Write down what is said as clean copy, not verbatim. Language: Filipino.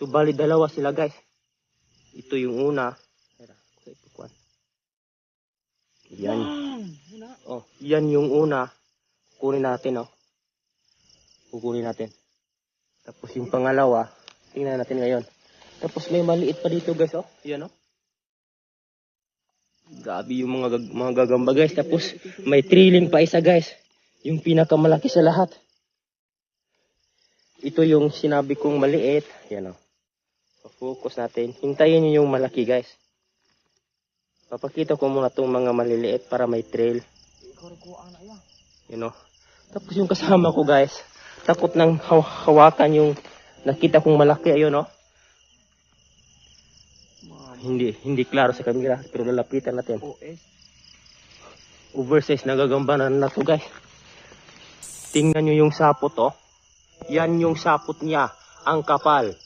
So bali dalawa sila guys. Ito yung una. Yan. Oh, yan yung una. Kunin natin, oh. Kukunin natin. Tapos yung pangalawa, tingnan natin ngayon. Tapos may maliit pa dito guys, oh. Yan, oh. Grabe yung mga gagamba guys. Tapos may trilling pa isa guys. Yung pinakamalaki sa lahat. Ito yung sinabi kong maliit. Yan, oh. Focus natin. Hintayin nyo yung malaki guys. Papakita ko muna itong mga maliliit para may trail. You know. Tapos yung kasama ko guys, takot nang hawakan yung nakita kong malaki. Ayun, no? Hindi klaro sa camera, pero lalapitan natin. Oversize na gagambanan na to guys. Tingnan nyo yung sapot, oh. Yan yung sapot niya. Ang kapal.